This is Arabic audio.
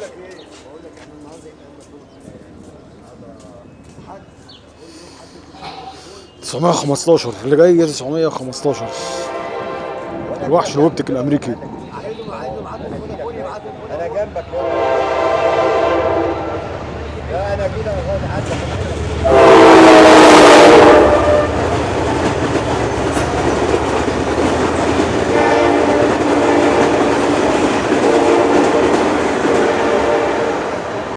بقول لك احنا النهارده حد 915 اللي جاي 915. الوحش الوبتك الامريكي. عايزهم فودافون يبعتوا انا جنبك. لا انا كده لغايه عندك.